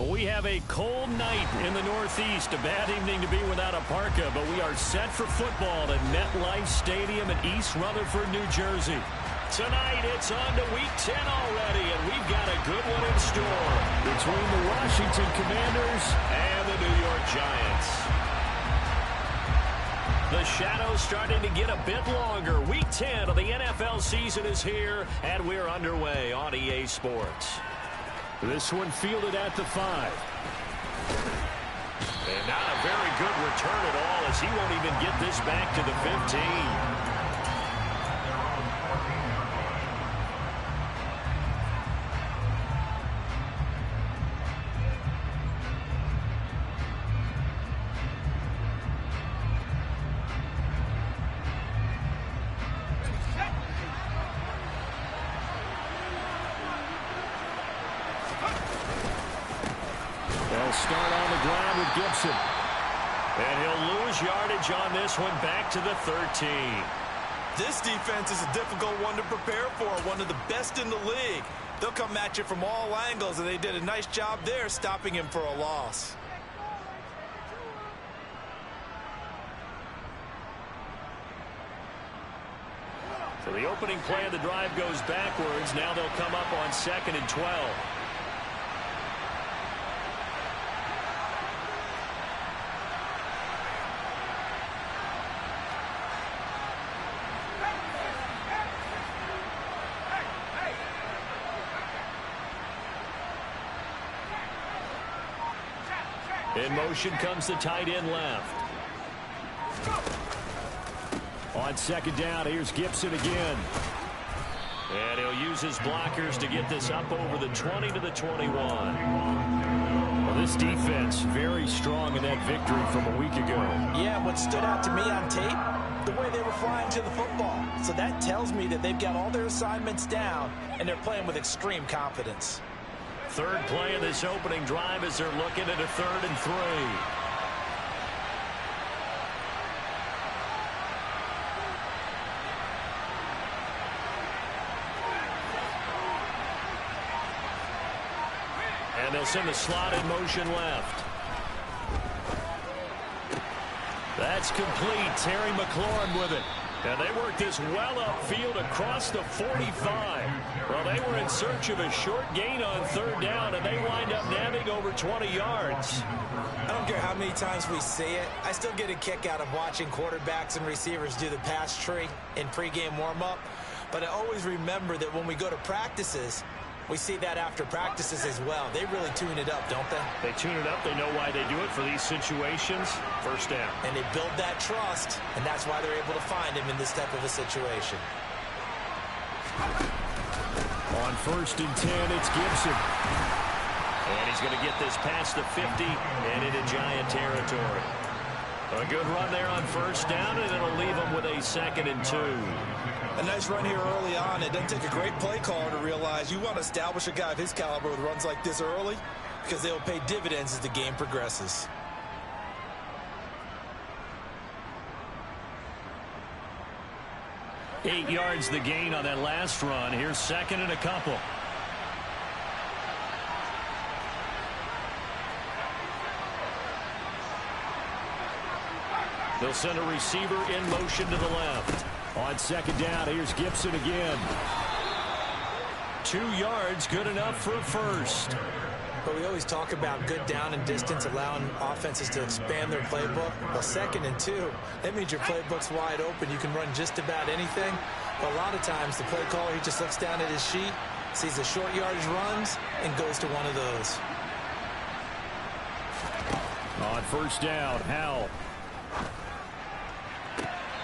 We have a cold night in the Northeast. A bad evening to be without a parka, but we are set for football at MetLife Stadium in East Rutherford, New Jersey. Tonight, it's on to Week 10 already, and we've got a good one in store between the Washington Commanders and the New York Giants. The shadow's starting to get a bit longer. Week 10 of the NFL season is here, and we're underway on EA Sports. This one fielded at the 5. And not a very good return at all, as he won't even get this back to the 15. Start on the ground with Gibson. And he'll lose yardage on this one, back to the 13. This defense is a difficult one to prepare for, one of the best in the league. They'll come at you from all angles, and they did a nice job there stopping him for a loss. So the opening play of the drive goes backwards. Now they'll come up on 2nd and 12. In motion comes the tight end left. On 2nd down, here's Gibson again. And he'll use his blockers to get this up over the 20 to the 21. Well, this defense very strong in that victory from a week ago. Yeah, what stood out to me on tape, the way they were flying to the football. So that tells me that they've got all their assignments down, and they're playing with extreme confidence. Third play of this opening drive as they're looking at a 3rd and 3. And they'll send the slot in motion left. That's complete. Terry McLaurin with it. And they work this well upfield across the 45. Well, they were in search of a short gain on 3rd down, and they wind up nabbing over 20 yards. I don't care how many times we see it. I still get a kick out of watching quarterbacks and receivers do the pass tree in pregame warm-up. But I always remember that when we go to practices, we see that after practices as well. They really tune it up, don't they? They tune it up. They know why they do it for these situations. 1st down. And they build that trust, and that's why they're able to find him in this type of a situation. On 1st and 10, it's Gibson. And he's going to get this past the 50 and into Giant territory. A good run there on 1st down, and it'll leave him with a 2nd and 2. A nice run here early on. It doesn't take a great play caller to realize you want to establish a guy of his caliber with runs like this early, because they'll pay dividends as the game progresses. Eight yards the gain on that last run. Here's 2nd and a couple. They'll send a receiver in motion to the left. On 2nd down, here's Gibson again. 2 yards, good enough for a 1st. But we always talk about good down and distance, allowing offenses to expand their playbook. Well, 2nd and 2, that means your playbook's wide open. You can run just about anything. But a lot of times, the play caller, he just looks down at his sheet, sees the short yardage runs, and goes to one of those. On 1st down, Howell.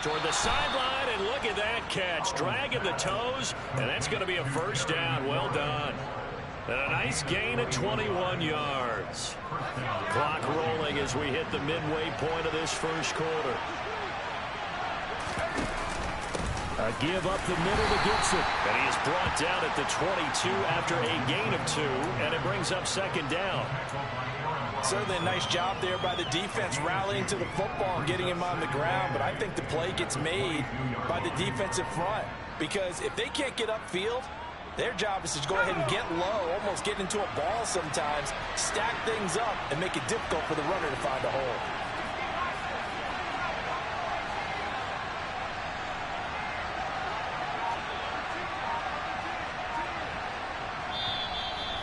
Toward the sideline, and look at that catch. Dragging the toes, and that's going to be a 1st down. Well done. And a nice gain of 21 yards. Clock rolling as we hit the midway point of this 1st quarter. A give up the middle to Gibson. And he is brought down at the 22 after a gain of 2, and it brings up 2nd down. Certainly a nice job there by the defense rallying to the football and getting him on the ground, but I think the play gets made by the defensive front, because if they can't get upfield, Their job is to go ahead and get low, almost get into a ball sometimes, stack things up, and make it difficult for the runner to find a hole.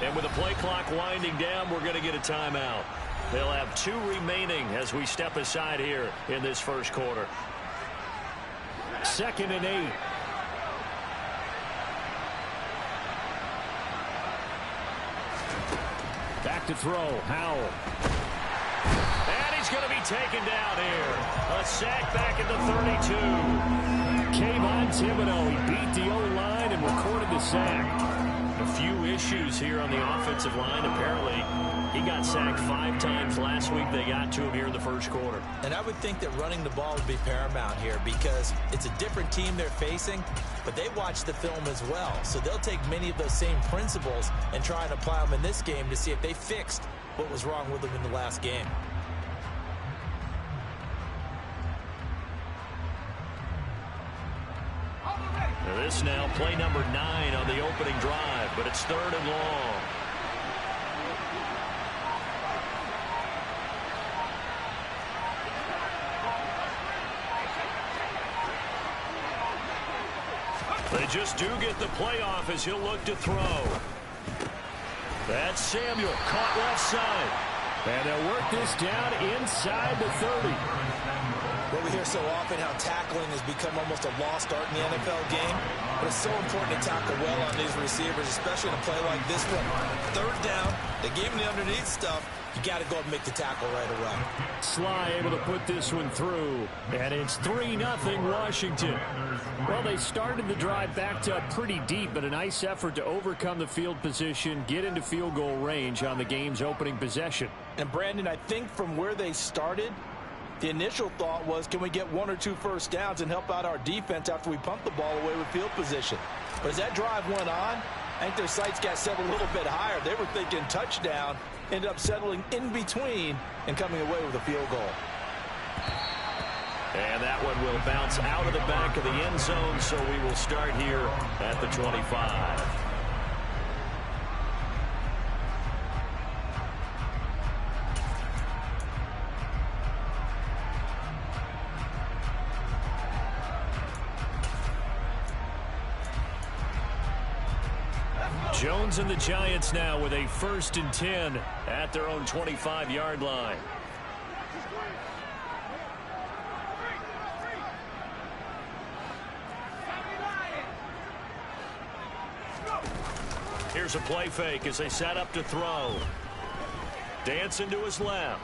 And with the play clock winding down, we're going to get a timeout. They'll have 2 remaining as we step aside here in this first quarter. 2nd and 8. Back to throw. Howell. And he's going to be taken down here. A sack back at the 32. Kayvon Thibodeaux, he beat the O-line and recorded the sack. A few issues here on the offensive line. Apparently, he got sacked 5 times last week. They got to him here in the first quarter. And I would think that running the ball would be paramount here because it's a different team they're facing, but they watch the film as well. So they'll take many of those same principles and try and apply them in this game to see if they fixed what was wrong with them in the last game. This now play number 9 on the opening drive, but it's 3rd and long. They just do get the playoff as he'll look to throw. That's Samuel, caught left side. And they'll work this down inside the 30. Well, we hear so often how tackling has become almost a lost art in the NFL game, but it's so important to tackle well on these receivers, especially in a play like this one. 3rd down, they gave him the underneath stuff. You got to go up and make the tackle right away. Sly able to put this one through, and it's 3-0 Washington. Well, they started the drive backed up pretty deep, but a nice effort to overcome the field position, get into field goal range on the game's opening possession. And Brandon, I think from where they started, the initial thought was, can we get 1 or 2 first downs and help out our defense after we pump the ball away with field position? But as that drive went on, I think their sights got set a little bit higher. They were thinking touchdown, ended up settling in between and coming away with a field goal. And that one will bounce out of the back of the end zone, so we will start here at the 25. Jones and the Giants now with a 1st and 10 at their own 25-yard line. Here's a play fake as they set up to throw. Dancing to his left.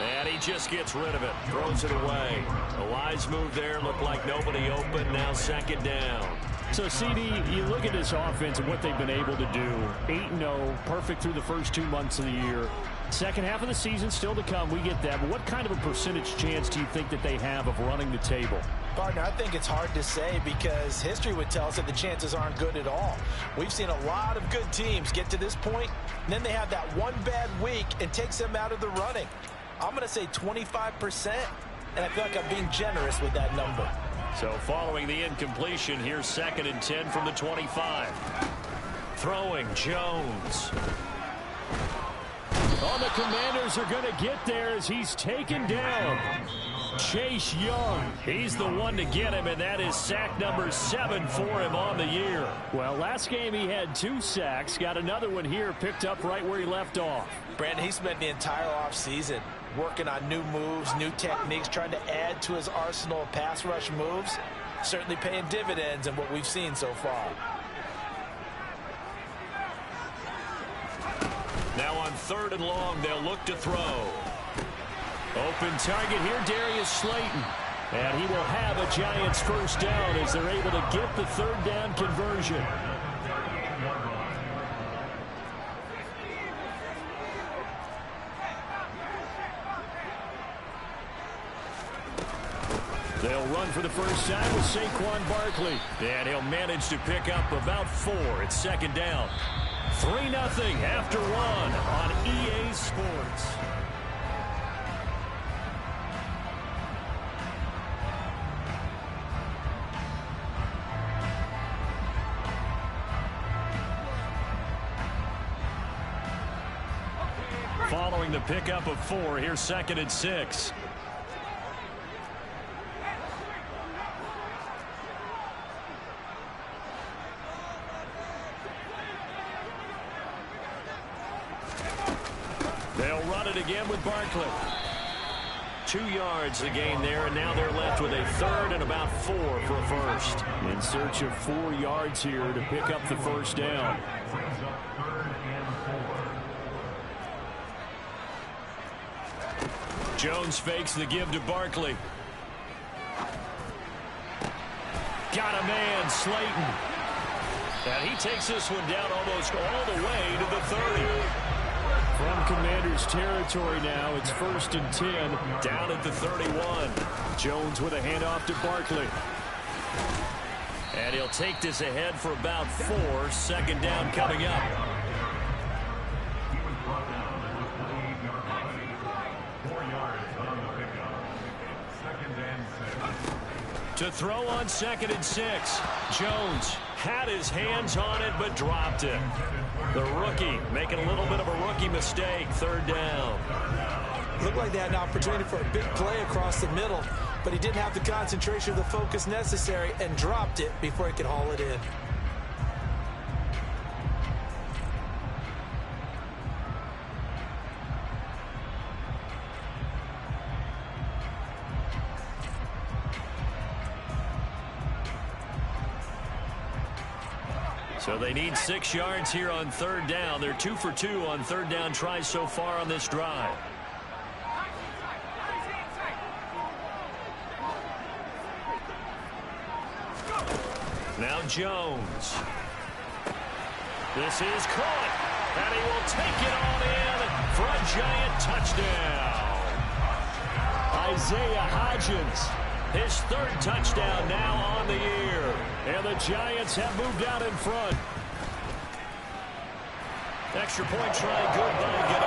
And he just gets rid of it. Throws it away. A wise move there. Looked like nobody open. Now 2nd down. So, CD, you look at this offense and what they've been able to do. 8-0, perfect through the first 2 months of the year. Second half of the season still to come. We get that. But what kind of a percentage chance do you think that they have of running the table? Partner, I think it's hard to say because history would tell us that the chances aren't good at all. We've seen a lot of good teams get to this point, and then they have that one bad week and takes them out of the running. I'm going to say 25%, and I feel like I'm being generous with that number. So following the incompletion, here's 2nd and 10 from the 25. Throwing Jones. Oh, the Commanders are going to get there as he's taken down. Chase Young, he's the one to get him, and that is sack number 7 for him on the year. Well, last game he had 2 sacks, got another one here, picked up right where he left off. Brandon, he spent the entire offseason working on new moves, new techniques, trying to add to his arsenal of pass rush moves. Certainly paying dividends in what we've seen so far. Now on 3rd and long, they'll look to throw. Open target here, Darius Slayton. And he will have a Giants 1st down as they're able to get the 3rd down conversion. They'll run for the first time with Saquon Barkley. And he'll manage to pick up about 4 at 2nd down. 3-0 after 1 on EA Sports. following the pickup of 4. Here's 2nd and 6. They'll run it again with Barkley. 2 yards the gain there, and now they're left with a 3rd and about 4 for a first. In search of 4 yards here to pick up the first down. Jones fakes the give to Barkley. Got a man, Slayton. And he takes this one down almost all the way to the 30. From Commanders territory now, it's 1st and 10. Down at the 31. Jones with a handoff to Barkley. And he'll take this ahead for about 4. 2nd down coming up. To throw on 2nd and 6. Jones had his hands on it but dropped it. The rookie making a little bit of a rookie mistake. 3rd down. Looked like they had an opportunity for a big play across the middle, but he didn't have the concentration or the focus necessary and dropped it before he could haul it in. So they need 6 yards here on 3rd down. They're 2 for 2 on 3rd down tries so far on this drive. Now Jones. This is caught, and he will take it on in for a giant touchdown. Isaiah Hodgins. His 3rd touchdown now on the year. And the Giants have moved out in front. Extra point try good by Gano.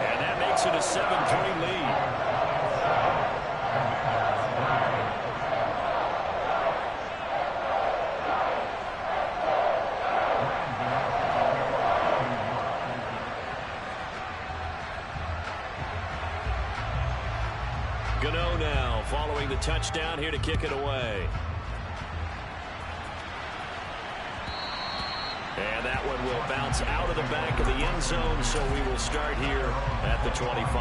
And that makes it a 7-3 lead. Gano now following the touchdown here to kick it away. And that one will bounce out of the back of the end zone, so we will start here at the 25.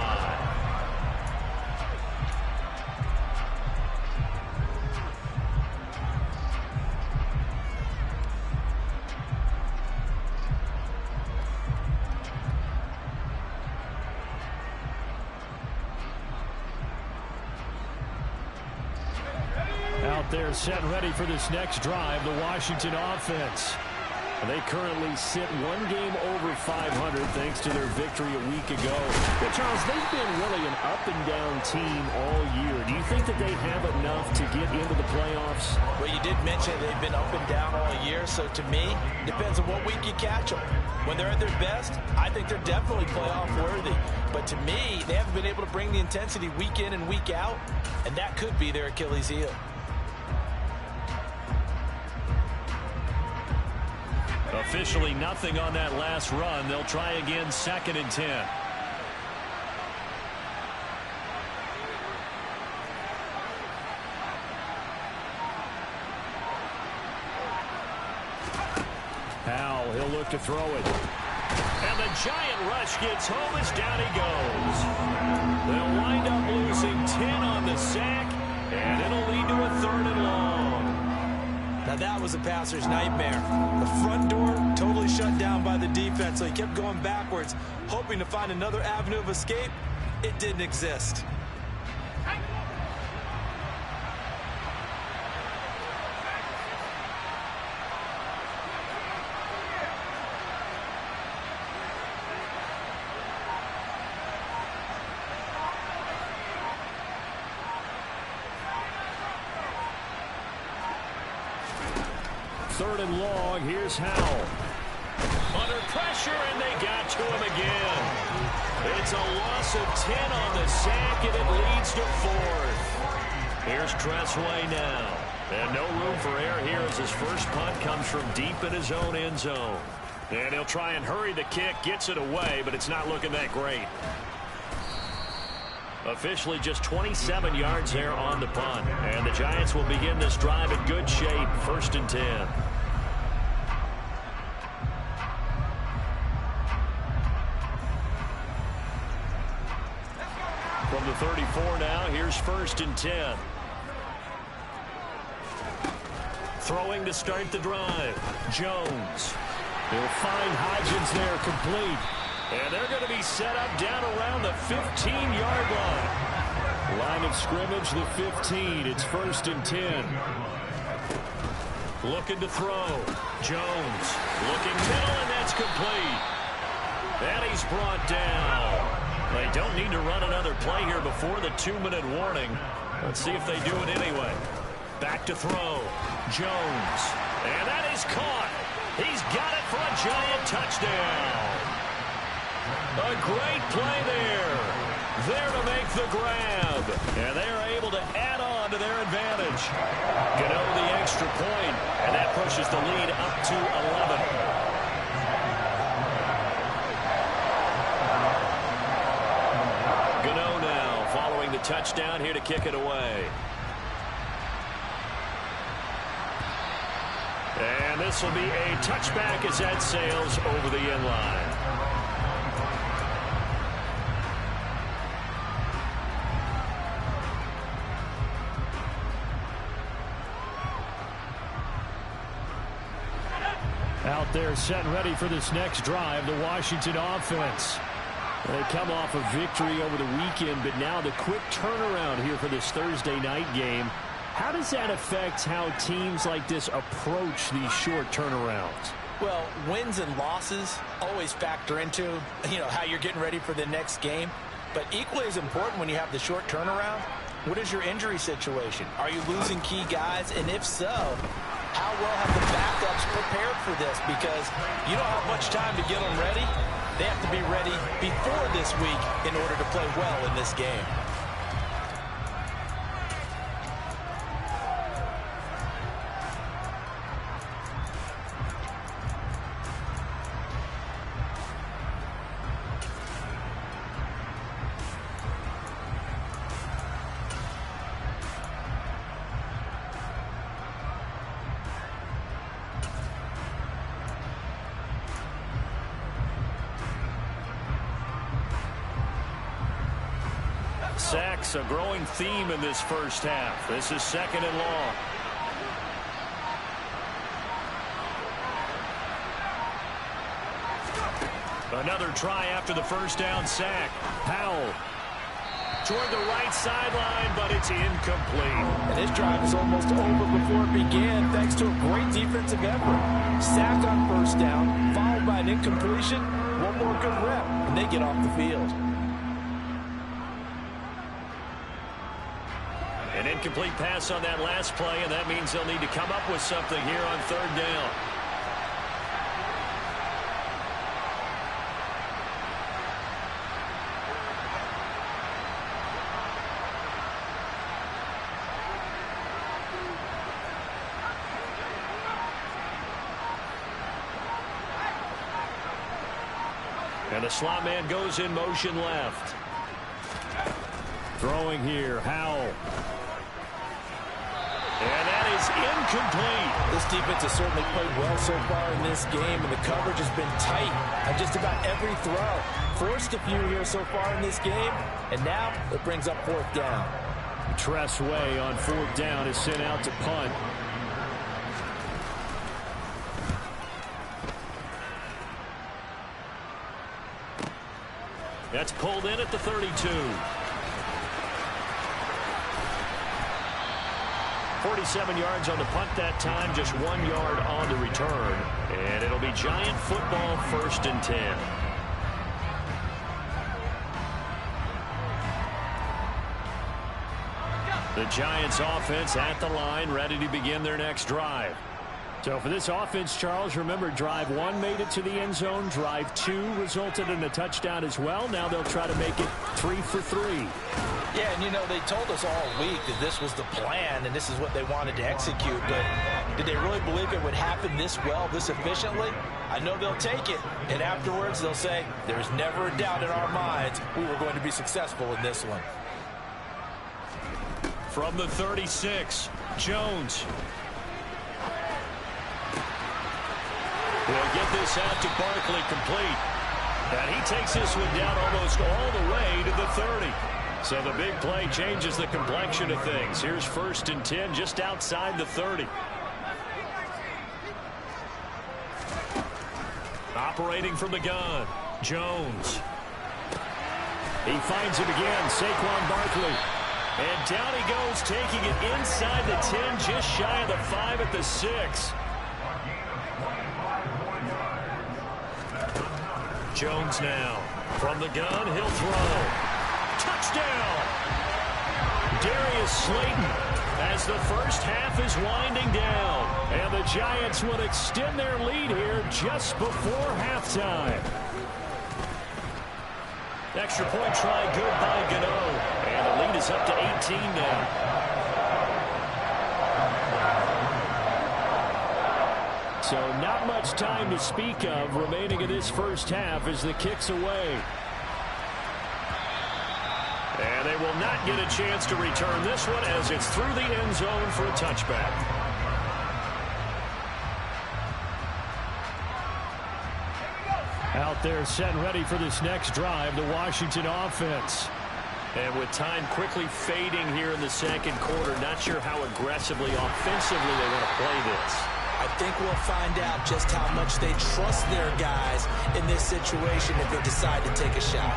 Out there set ready for this next drive, the Washington offense. They currently sit 1 game over 500 thanks to their victory a week ago. But Charles, they've been really an up-and-down team all year. Do you think that they have enough to get into the playoffs? Well, you did mention they've been up and down all year, so to me, it depends on what week you catch them. When they're at their best, I think they're definitely playoff worthy. But to me, they haven't been able to bring the intensity week in and week out, and that could be their Achilles heel. Officially nothing on that last run. They'll try again, 2nd and 10. Powell, he'll look to throw it. And the giant rush gets home as down he goes. They'll wind up losing 10 on the sack, and it'll lead to a 3rd and long. Now that was a passer's nightmare. The front door totally shut down by the defense, so he kept going backwards, hoping to find another avenue of escape. It didn't exist. Third and long, here's Howell. Under pressure, and they got to him again. It's a loss of 10 on the sack, and it leads to 4th. Here's Tressway now. And no room for error here as his first punt comes from deep in his own end zone. And he'll try and hurry the kick, gets it away, but it's not looking that great. Officially just 27 yards there on the punt. And the Giants will begin this drive in good shape, 1st and 10. From the 34 now, here's 1st and 10. Throwing to start the drive. Jones. He'll find Hodgins there complete. And they're going to be set up down around the 15-yard line. Line of scrimmage, the 15. It's 1st and 10. Looking to throw. Jones looking middle, and that's complete. And he's brought down. They don't need to run another play here before the 2-minute warning. Let's see if they do it anyway. Back to throw. Jones. And that is caught. He's got it for a Giant touchdown. A great play there. There to make the grab. And they're able to add on to their advantage. Gano the extra point, and that pushes the lead up to 11. The touchdown here to kick it away. And this will be a touchback as that sails over the end line. Out there set and ready for this next drive, the Washington offense. They come off a victory over the weekend, but now the quick turnaround here for this Thursday night game. How does that affect how teams like this approach these short turnarounds? Well, wins and losses always factor into, how you're getting ready for the next game. But equally as important when you have the short turnaround, what is your injury situation? Are you losing key guys? And if so, how well have the backups prepared for this? Because you don't have much time to get them ready. They have to be ready before this week in order to play well in this game. Sacks, a growing theme in this first half. This is 2nd and long. Another try after the first down sack. Powell toward the right sideline, but it's incomplete. And this drive is almost over before it began, thanks to a great defensive effort. Sack on 1st down, followed by an incompletion. One more good rep, and they get off the field. An incomplete pass on that last play, and that means they'll need to come up with something here on 3rd down. And the slot man goes in motion left. Throwing here, Howell. And that is incomplete. This defense has certainly played well so far in this game, and the coverage has been tight on just about every throw. Forced a few here so far in this game, and now it brings up 4th down. Tress Way on 4th down is sent out to punt. That's pulled in at the 32. 47 yards on the punt that time, just 1 yard on the return. And it'll be Giant football, 1st and 10. The Giants offense at the line, ready to begin their next drive. So for this offense, Charles, remember, drive 1 made it to the end zone. Drive 2 resulted in a touchdown as well. Now they'll try to make it 3 for 3. Yeah, and, you know, they told us all week that this was the plan and this is what they wanted to execute. But did they really believe it would happen this well, this efficiently? I know they'll take it. And afterwards, they'll say, there's never a doubt in our minds we were going to be successful in this one. From the 36, Jones. Will get this out to Barkley, complete. And he takes this one down almost all the way to the 30. So the big play changes the complexion of things. Here's 1st and 10 just outside the 30. Operating from the gun, Jones. He finds it again, Saquon Barkley. And down he goes, taking it inside the 10, just shy of the 5 at the 6. Jones now. From the gun, he'll throw. Touchdown! Darius Slayton as the first half is winding down. And the Giants will extend their lead here just before halftime. Extra point try good by Gano. And the lead is up to 18 now. So not much time to speak of remaining in this first half as the kick's away. And they will not get a chance to return this one as it's through the end zone for a touchback. Out there set and ready for this next drive, the Washington offense. And with time quickly fading here in the second quarter, not sure how aggressively, offensively they want to play this. I think we'll find out just how much they trust their guys in this situation if they decide to take a shot.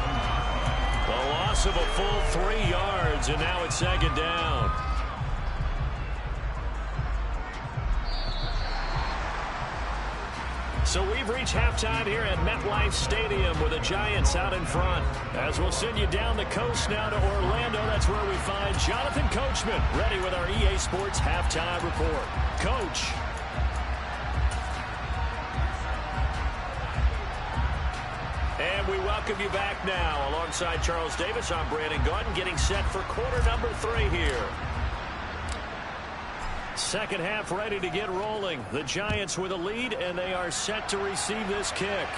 The loss of a full 3 yards, and now it's 2nd down. So we've reached halftime here at MetLife Stadium with the Giants out in front. As we'll send you down the coast now to Orlando, that's where we find Jonathan Coachman ready with our EA Sports halftime report. Coach. And we welcome you back now. Alongside Charles Davis, I'm Brandon Gaudin, getting set for quarter number 3 here. Second half ready to get rolling. The Giants with a lead, and they are set to receive this kick.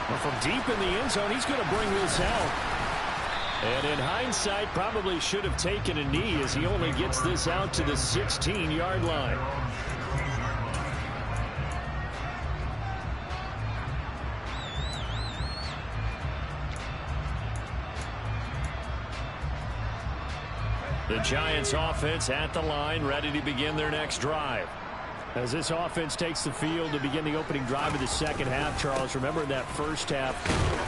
Well, from deep in the end zone, he's going to bring this out. And in hindsight, probably should have taken a knee as he only gets this out to the 16-yard line. The Giants offense at the line, ready to begin their next drive. As this offense takes the field to begin the opening drive of the second half, Charles, remember that first half,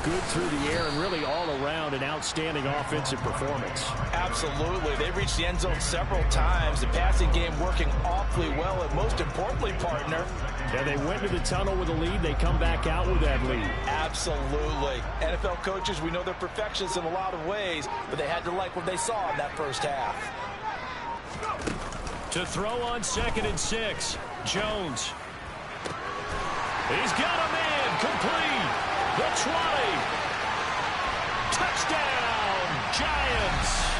good through the air and really all around an outstanding offensive performance. Absolutely. They reached the end zone several times. The passing game working awfully well, and most importantly, partner. Yeah, they went to the tunnel with a lead. They come back out with that lead. Absolutely. NFL coaches, we know they're perfectionists in a lot of ways, but they had to like what they saw in that first half. To throw on 2nd and 6, Jones. He's got a man, complete. The 20. Touchdown, Giants.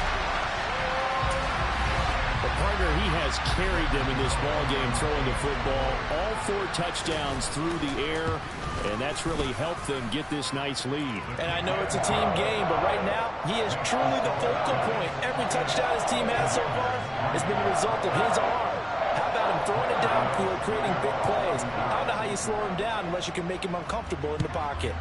The partner, he has carried them in this ball game throwing the football. All 4 touchdowns through the air, and that's really helped them get this nice lead. And I know it's a team game, but right now, he is truly the focal point. Every touchdown his team has so far has been a result of his arm. How about him throwing it downfield, creating big plays? I don't know how you slow him down unless you can make him uncomfortable in the pocket.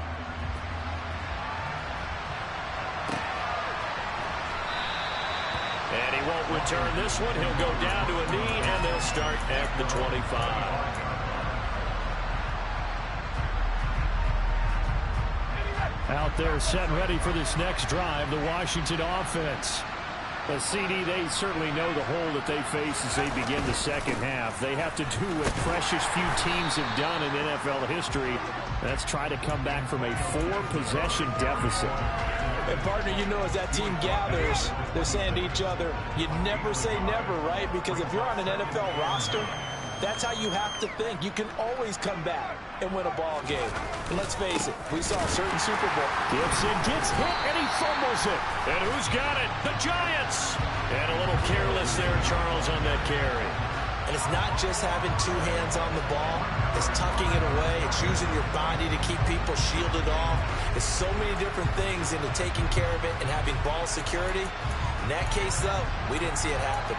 And he won't return this one. He'll go down to a knee, and they'll start at the 25. Out there set and ready for this next drive, the Washington offense. The CD, they certainly know the hole that they face as they begin the second half. They have to do what precious few teams have done in NFL history, Let's try to come back from a 4-possession deficit. And, partner, you know, as that team gathers, they're saying to each other, you never say never, right? Because if you're on an NFL roster, that's how you have to think. You can always come back and win a ball game. And let's face it, we saw a certain Super Bowl. Gibson gets hit, and he fumbles it. And who's got it? The Giants. And a little careless there, Charles, on that carry. And it's not just having two hands on the ball. It's tucking it away. It's using your body to keep people shielded off. It's so many different things into taking care of it and having ball security. In that case, though, we didn't see it happen.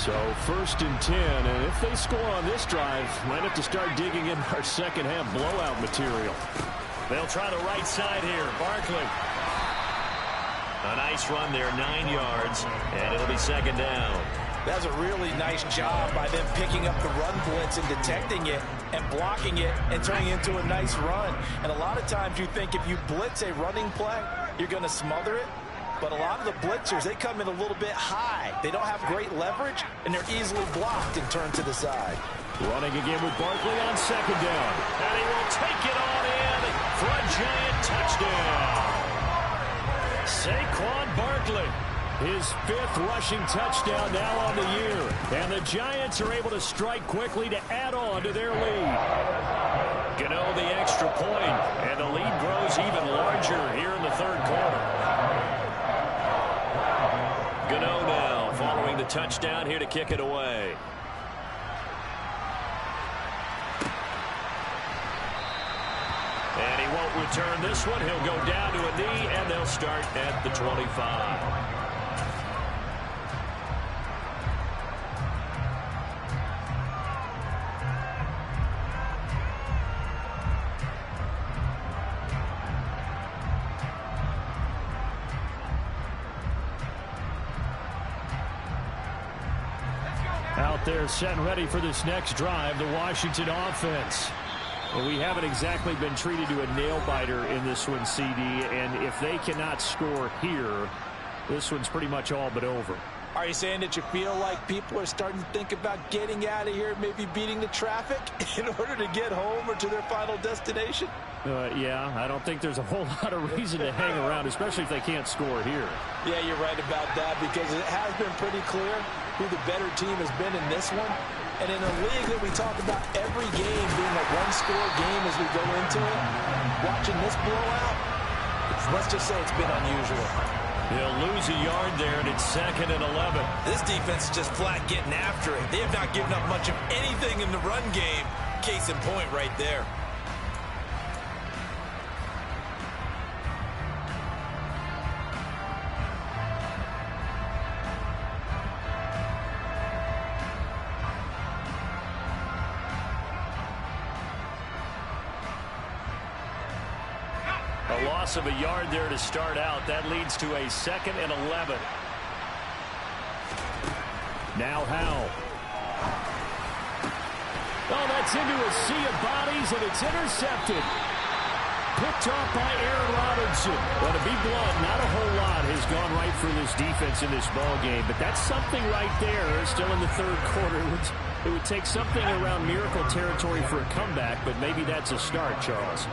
So 1st and 10, and if they score on this drive, might have to start digging in our second-half blowout material. They'll try the right side here. Barkley. A nice run there, 9 yards, and it'll be 2nd down. That's a really nice job by them picking up the run blitz and detecting it and blocking it and turning it into a nice run. And a lot of times you think if you blitz a running play, you're going to smother it. But a lot of the blitzers, they come in a little bit high. They don't have great leverage, and they're easily blocked and turned to the side. Running again with Barkley on 2nd down. And he will take it on in for a Giant touchdown. Saquon Barkley. His 5th rushing touchdown now on the year. And the Giants are able to strike quickly to add on to their lead. Gano the extra point, and the lead grows even larger here in the 3rd quarter. Gano now following the touchdown here to kick it away. And he won't return this one. He'll go down to a knee, and they'll start at the 25. Out there set and ready for this next drive, the Washington offense. Well, we haven't exactly been treated to a nail-biter in this one, CD, and if they cannot score here, this one's pretty much all but over. Are you saying that you feel like people are starting to think about getting out of here, maybe beating the traffic in order to get home or to their final destination? Yeah, I don't think there's a whole lot of reason to hang around, especially if they can't score here. Yeah, you're right about that, because it has been pretty clear who the better team has been in this one. And in a league that we talk about every game being a one-score game as we go into it, watching this blowout, let's just say it's been unusual. He'll lose a yard there, and it's 2nd and 11. This defense is just flat getting after it. They have not given up much of anything in the run game. Case in point right there. A loss of a yard there to start out. That leads to a 2nd and 11. Now Howell. Oh, that's into a sea of bodies, and it's intercepted. Picked off by Aaron Robinson. Well, to be blunt, not a whole lot has gone right for this defense in this ball game, but that's something right there. Still in the 3rd quarter. It would take something around miracle territory for a comeback, but maybe that's a start, Charles.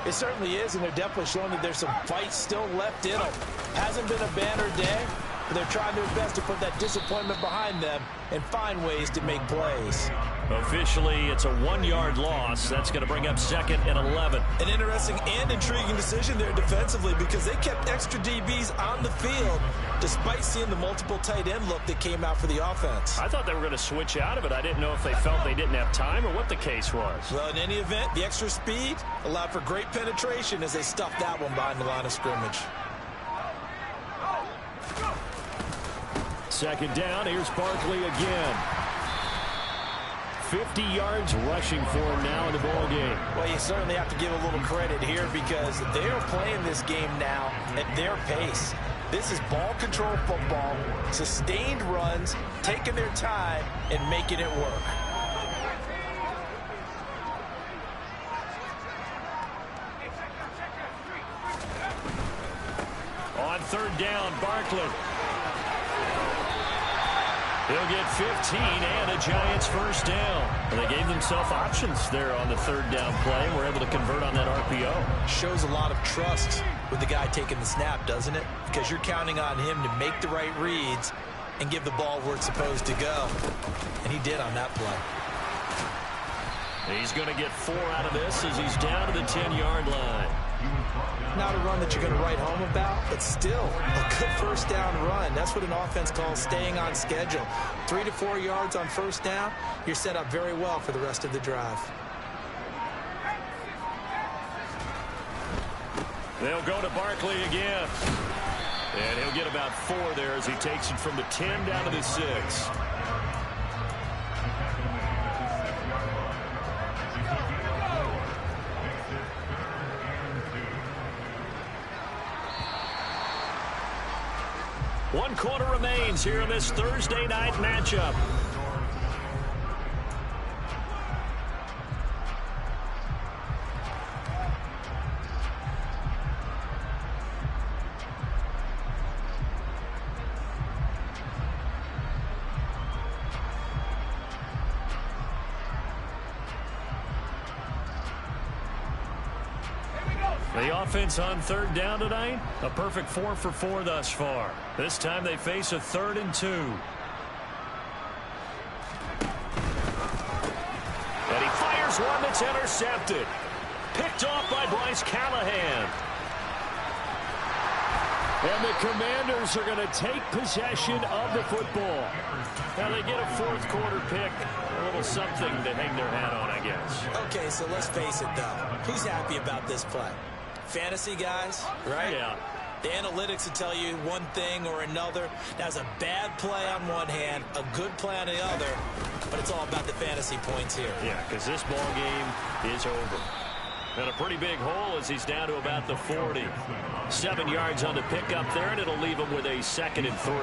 It certainly is, and they're definitely showing that there's some fight still left in them. Hasn't been a banner day, but they're trying their best to put that disappointment behind them and find ways to make plays. Officially, it's a 1-yard loss. That's going to bring up 2nd and 11. An interesting and intriguing decision there defensively, because they kept extra DBs on the field despite seeing the multiple tight end look that came out for the offense. I thought they were going to switch out of it. I didn't know if they felt they didn't have time or what the case was. Well, in any event, the extra speed allowed for great penetration as they stuffed that one behind the line of scrimmage. 2nd down. Here's Barkley again. 50 yards rushing for him now in the ball game. Well, you certainly have to give a little credit here, because they are playing this game now at their pace. This is ball control football, sustained runs, taking their time and making it work. On 3rd down, Barkley. He'll get 15 and a Giants first down. And they gave themselves options there on the third down play and were able to convert on that RPO. Shows a lot of trust with the guy taking the snap, doesn't it? Because you're counting on him to make the right reads and give the ball where it's supposed to go. And he did on that play. He's going to get 4 out of this as he's down to the 10-yard line. Not a run that you're going to write home about, but still a good first down run. That's what an offense calls staying on schedule. 3 to 4 yards on first down, you're set up very well for the rest of the drive. They'll go to Barkley again. And he'll get about 4 there as he takes it from the 10 down to the 6. One quarter remains here in this Thursday night matchup. The offense on third down tonight, a perfect 4 for 4 thus far. This time they face a 3rd and 2. And he fires one that's intercepted. Picked off by Bryce Callahan. And the Commanders are going to take possession of the football. Now they get a 4th quarter pick. A little something to hang their hat on, I guess. Okay, so let's face it, though. Who's happy about this play? Fantasy guys, right? Yeah. The analytics will tell you one thing or another. That's a bad play on one hand, a good play on the other, but it's all about the fantasy points here. Yeah, because this ball game is over. And a pretty big hole as he's down to about the 40. 7 yards on the pickup there, and it'll leave him with a 2nd and 3.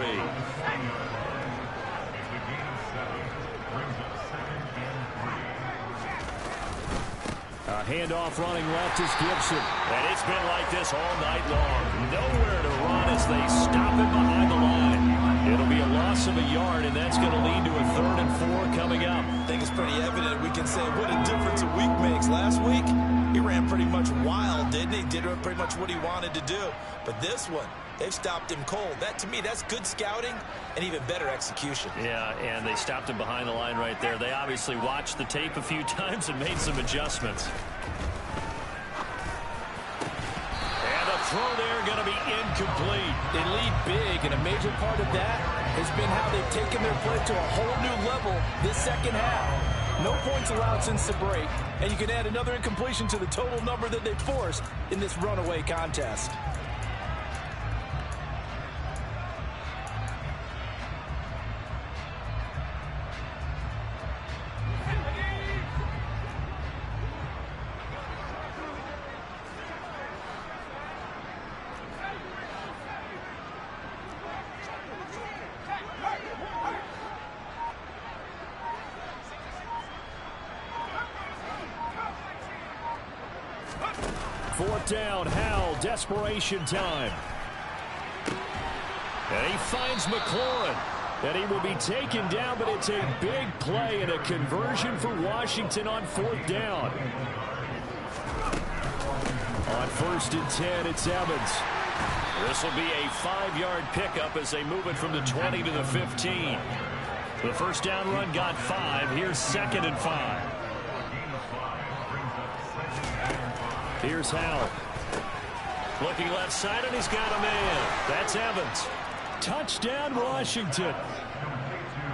A handoff running left is Gibson. And it's been like this all night long. Nowhere to run as they stop him behind the line. It'll be a loss of a yard, and that's going to lead to a 3rd and 4 coming up. I think it's pretty evident. We can say what a difference a week makes. Last week, he ran pretty much wild, didn't he? Did pretty much what he wanted to do. But this one, they've stopped him cold. That, to me, that's good scouting and even better execution. Yeah, and they stopped him behind the line right there. They obviously watched the tape a few times and made some adjustments. And the throw there going to be incomplete. They lead big, and a major part of that has been how they've taken their play to a whole new level this second half. No points allowed since the break, and you can add another incompletion to the total number that they forced in this runaway contest. Fourth down, Howell, desperation time. And he finds McLaurin. And he will be taken down, but it's a big play and a conversion for Washington on 4th down. On 1st and 10, it's Evans. This will be a 5-yard pickup as they move it from the 20 to the 15. The first down run got 5. Here's 2nd and 5. Here's Howell. Looking left side, and he's got a man. That's Evans. Touchdown, Washington.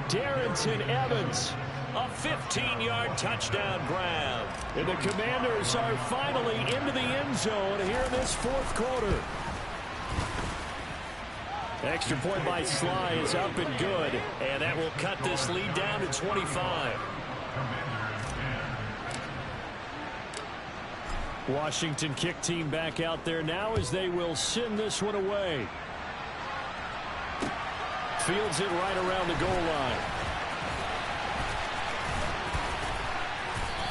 Darrington Evans. A 15-yard touchdown grab. And the Commanders are finally into the end zone here in this 4th quarter. Extra point by Sly is up and good. And that will cut this lead down to 25. Washington kick team back out there now as they will send this one away. Fields it right around the goal line.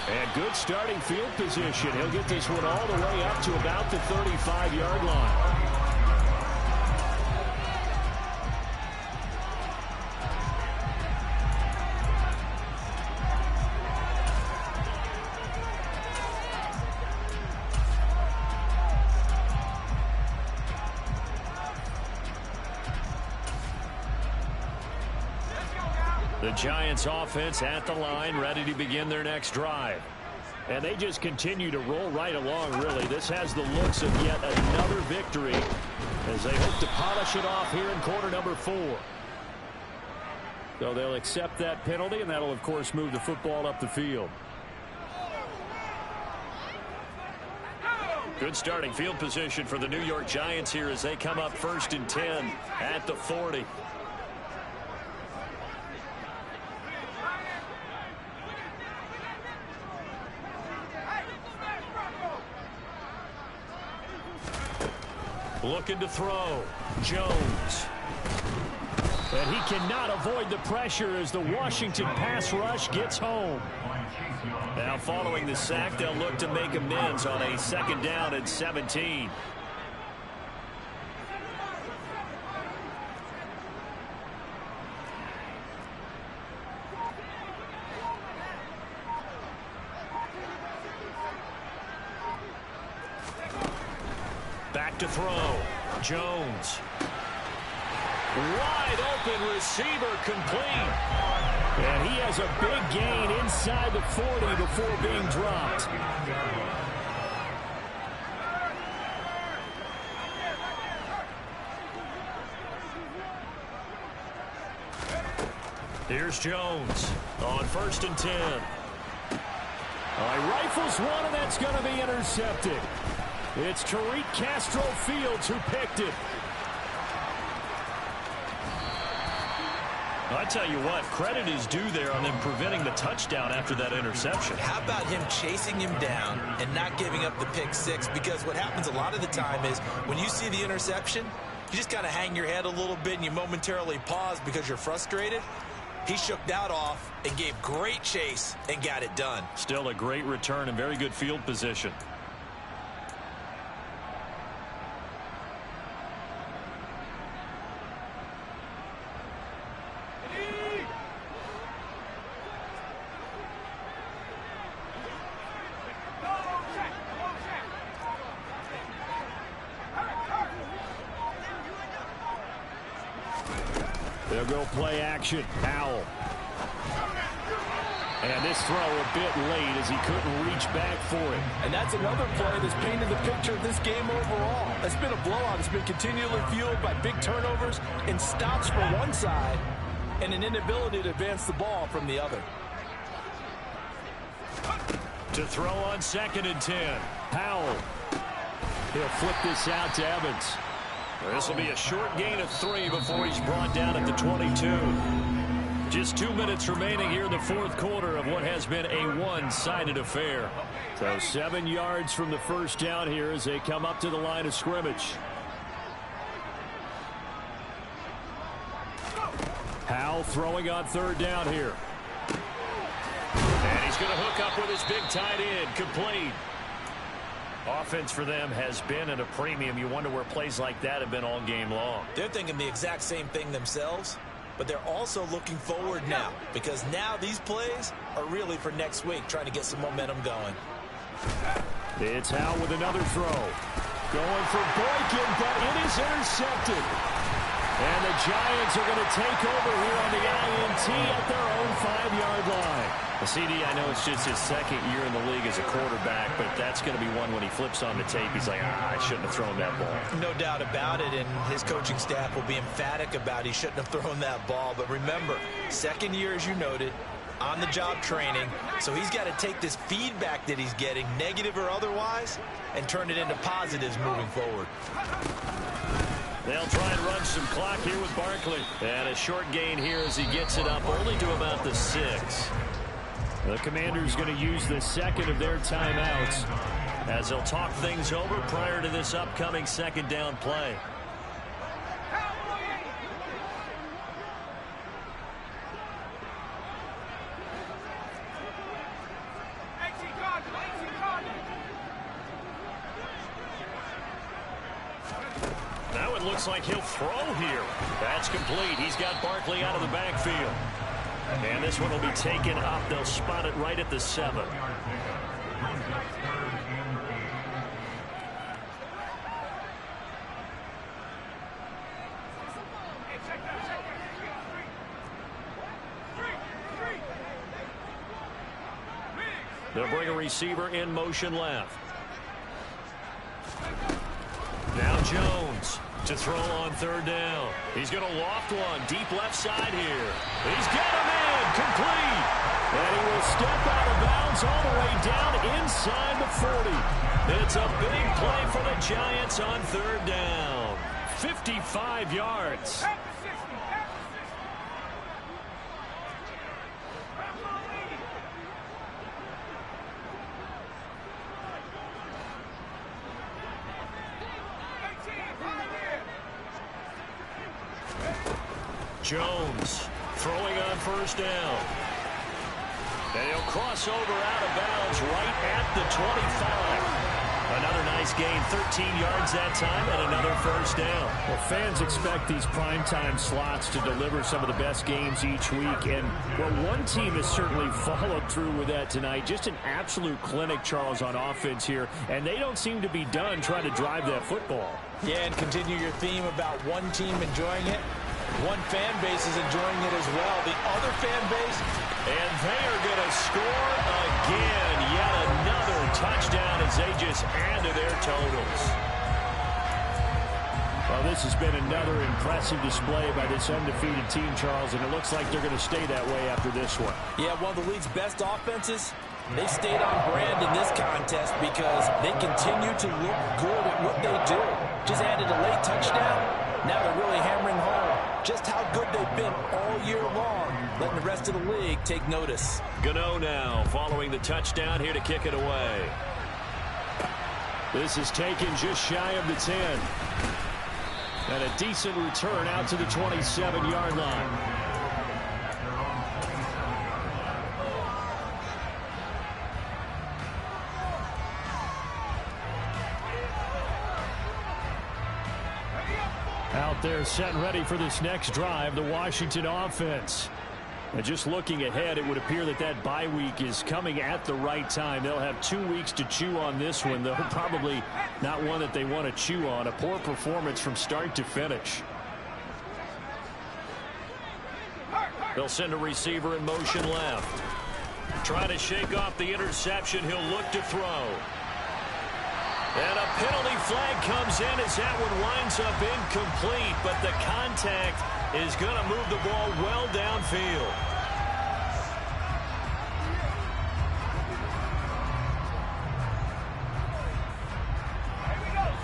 And good starting field position. He'll get this one all the way up to about the 35-yard line. The Giants offense at the line, ready to begin their next drive. And they just continue to roll right along, really. This has the looks of yet another victory as they hope to polish it off here in quarter number 4. So they'll accept that penalty, and that'll, of course, move the football up the field. Good starting field position for the New York Giants here as they come up 1st and 10 at the 40. Looking to throw. Jones. And he cannot avoid the pressure as the Washington pass rush gets home. Now following the sack, they'll look to make amends on a 2nd down and 17. Back to throw. Jones. Wide open receiver, complete. And he has a big gain inside the 40 before being dropped. Here's Jones on 1st and 10. He rifles one, and that's going to be intercepted. It's Tariq Castro-Fields who picked it. I tell you what, credit is due there on them preventing the touchdown after that interception. How about him chasing him down and not giving up the pick 6? Because what happens a lot of the time is when you see the interception, you just kind of hang your head a little bit and you momentarily pause because you're frustrated. He shook that off and gave great chase and got it done. Still a great return and very good field position. They'll go play action. Powell. And this throw a bit late as he couldn't reach back for it. And that's another play that's painted the picture of this game overall. It's been a blowout. It's been continually fueled by big turnovers and stops for one side and an inability to advance the ball from the other. To throw on 2nd and 10. Powell. He'll flip this out to Evans. This will be a short gain of 3 before he's brought down at the 22. Just 2 minutes remaining here in the 4th quarter of what has been a one-sided affair. So 7 yards from the first down here as they come up to the line of scrimmage. Powell throwing on 3rd down here. And he's going to hook up with his big tight end. Complete. Offense for them has been at a premium. You wonder where plays like that have been all game long. They're thinking the exact same thing themselves, but they're also looking forward now because now these plays are really for next week, trying to get some momentum going. It's Howell with another throw. Going for Boykin, but it is intercepted. And the Giants are going to take over here on the INT at their own 5-yard line. The CD, I know it's just his 2nd year in the league as a quarterback, but that's going to be one when he flips on the tape. He's like, I shouldn't have thrown that ball. No doubt about it, and his coaching staff will be emphatic about he shouldn't have thrown that ball. But remember, 2nd year, as you noted, on-the-job training. So he's got to take this feedback that he's getting, negative or otherwise, and turn it into positives moving forward. They'll try and run some clock here with Barkley. And a short gain here as he gets it up only to about the 6. The Commanders going to use the 2nd of their timeouts as they'll talk things over prior to this upcoming 2nd down play. Now it looks like he'll throw here. That's complete. He's got Barkley out of the backfield. And this one will be taken up. They'll spot it right at the 7. They'll bring a receiver in motion left. Now Jones to throw on third down. He's going to loft one deep left side here. He's got him in, complete. And he will step out of bounds all the way down inside the 40. It's a big play for the Giants on third down. 55 yards. Jones throwing on first down. And he'll cross over out of bounds right at the 25. Another nice gain, 13 yards that time, and another first down. Well, fans expect these primetime slots to deliver some of the best games each week. And, well, one team has certainly followed through with that tonight. Just an absolute clinic, Charles, on offense here. And they don't seem to be done trying to drive that football. Yeah, and continue your theme about one team enjoying it. One fan base is enjoying it as well. The other fan base. And they are going to score again. Yet another touchdown as they just add to their totals. Well, this has been another impressive display by this undefeated team, Charles, and it looks like they're going to stay that way after this one. Yeah, one of the league's best offenses. They stayed on brand in this contest because they continue to look good at what they do. Just added a late touchdown. Now they're really hammering home just how good they've been all year long, letting the rest of the league take notice. Gano now following the touchdown here to kick it away. This is taken just shy of the 10. And a decent return out to the 27-yard line. Out there set and ready for this next drive, the Washington offense. And just looking ahead, it would appear that that bye week is coming at the right time. They'll have 2 weeks to chew on this one, though probably not one that they want to chew on. A poor performance from start to finish. They'll send a receiver in motion left. Trying to shake off the interception. He'll look to throw. And a penalty flag comes in as that one winds up incomplete, but the contact is going to move the ball well downfield.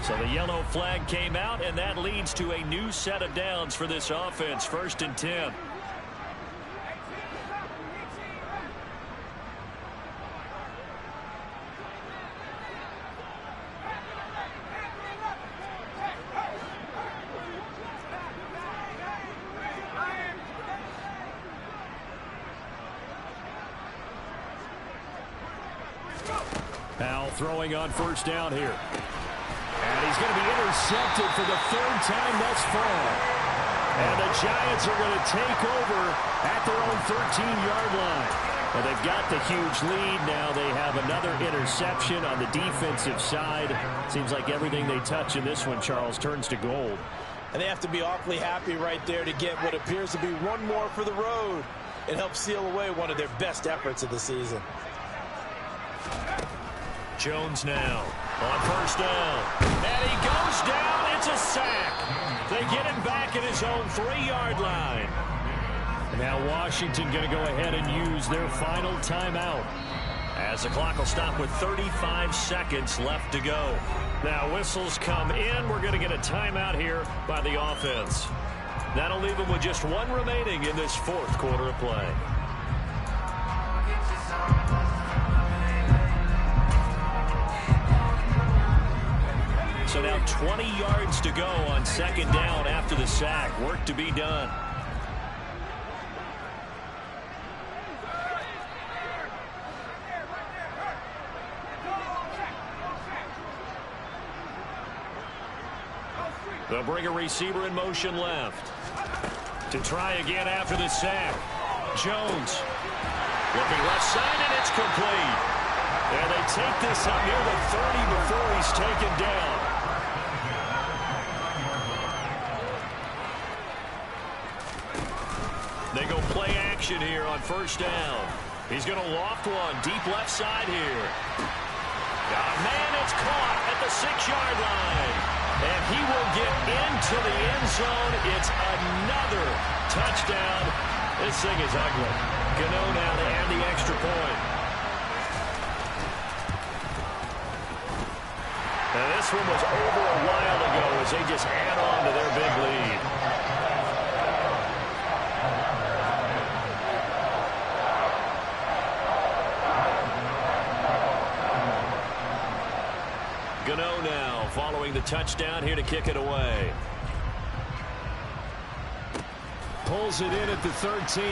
So the yellow flag came out, and that leads to a new set of downs for this offense. 1st and 10. Powell throwing on first down here. And he's going to be intercepted for the 3rd time thus far. And the Giants are going to take over at their own 13-yard line. Well, they've got the huge lead. Now they have another interception on the defensive side. Seems like everything they touch in this one, Charles, turns to gold. And they have to be awfully happy right there to get what appears to be one more for the road. It helps seal away one of their best efforts of the season. Jones now on first down. And he goes down. It's a sack. They get him back at his own 3-yard line. Now Washington going to go ahead and use their final timeout. As the clock will stop with 35 seconds left to go. Now whistles come in. We're going to get a timeout here by the offense. That'll leave them with just one remaining in this 4th quarter of play. So now 20 yards to go on 2nd down after the sack. Work to be done. They'll bring a receiver in motion left. To try again after the sack. Jones looking left side, and it's complete. And they take this up near the 30 before he's taken down. They go play action here on first down. He's going to loft one deep left side here. Man, it's caught at the 6-yard line. And he will get into the end zone. It's another touchdown. This thing is ugly. Gano now to add the extra point. And this one was over a while ago as they just add on to their big lead. Gano now following the touchdown here to kick it away. Pulls it in at the 13.